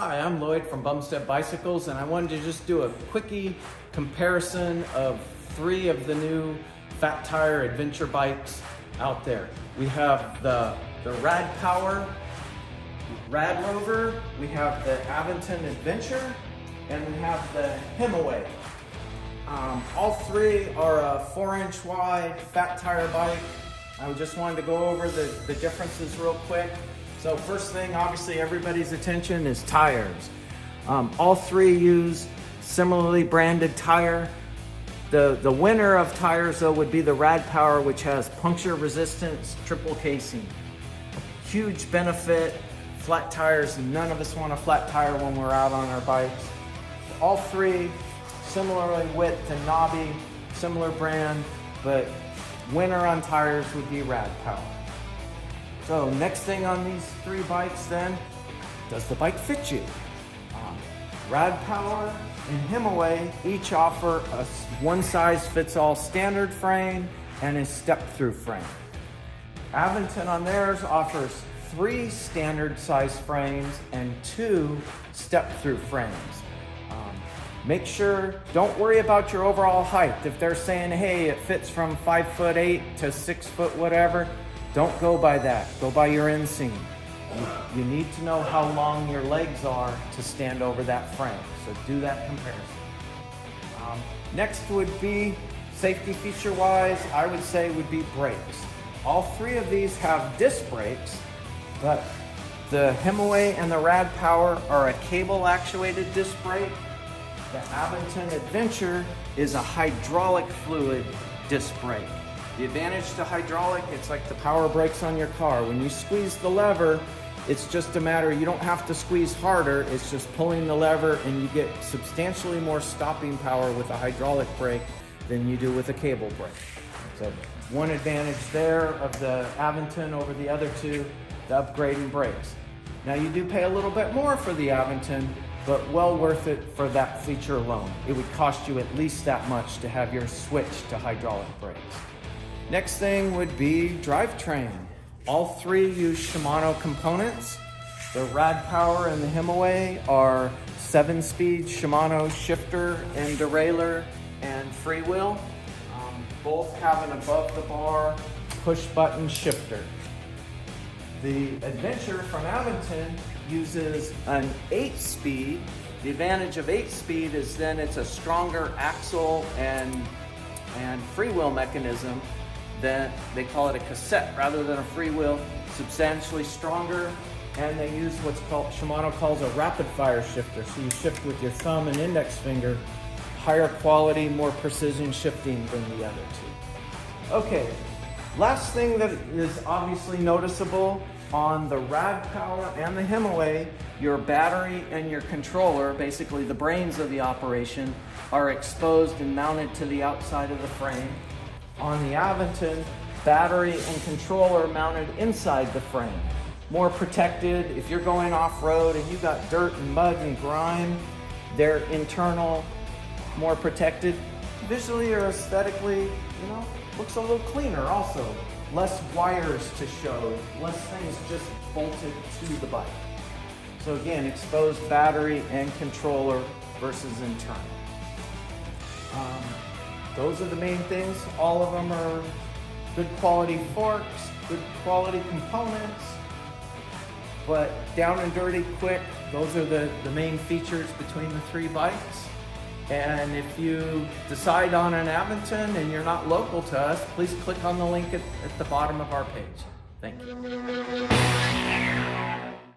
Hi, I'm Lloyd from Bumstead Bicycles, and I wanted to just do a quickie comparison of 3 of the new fat tire adventure bikes out there. We have the Rad Power, Rad Rover, we have the Aventon Adventure, and we have the Himiway. All 3 are a 4-inch wide fat tire bike. I just wanted to go over the differences real quick. So first thing, obviously everybody's attention is tires. All 3 use similarly branded tire. The winner of tires though would be the Rad Power, which has puncture resistance, triple casing. Huge benefit, flat tires, none of us want a flat tire when we're out on our bikes. All 3 similarly width and knobby, similar brand, but winner on tires would be Rad Power. So next thing on these 3 bikes then, does the bike fit you? Rad Power and Himiway each offer a one-size-fits-all standard frame and a step-through frame. Aventon on theirs offers 3 standard size frames and 2 step-through frames. Make sure, don't worry about your overall height. If they're saying, hey, it fits from 5'8" to 6 foot whatever, don't go by that. Go by your inseam. You need to know how long your legs are to stand over that frame. So do that comparison. Next would be, safety feature wise, I would say would be brakes. All 3 of these have disc brakes, but the Himiway and the Rad Power are a cable actuated disc brake. The Aventon Adventure is a hydraulic fluid disc brake. The advantage to hydraulic, it's like the power brakes on your car. When you squeeze the lever, it's just a matter, you don't have to squeeze harder, it's just pulling the lever and you get substantially more stopping power with a hydraulic brake than you do with a cable brake. So one advantage there of the Aventon over the other 2, the upgrading brakes. Now you do pay a little bit more for the Aventon, but well worth it for that feature alone. It would cost you at least that much to have yours switch to hydraulic brakes. Next thing would be drivetrain. All 3 use Shimano components. The Rad Power and the Himiway are 7-speed Shimano shifter and derailleur and freewheel. Both have an above the bar push button shifter. The Adventure from Aventon uses an 8-speed. The advantage of 8-speed is then it's a stronger axle and freewheel mechanism. Then they call it a cassette rather than a freewheel, substantially stronger, and they use what's called, Shimano calls a rapid fire shifter. So you shift with your thumb and index finger, higher quality, more precision shifting than the other 2. Okay, last thing that is obviously noticeable on the Rad Power and the Himiway, your battery and your controller, basically the brains of the operation, are exposed and mounted to the outside of the frame. On the Aventon, battery and controller mounted inside the frame. More protected. If you're going off-road and you got dirt and mud and grime, they're internal, more protected. Visually or aesthetically, looks a little cleaner also. Less wires to show, less things just bolted to the bike. So again, exposed battery and controller versus internal. Those are the main things. All of them are good quality forks, good quality components, but down and dirty quick. Those are the main features between the 3 bikes. And if you decide on an Aventon and you're not local to us, please click on the link at the bottom of our page. Thank you.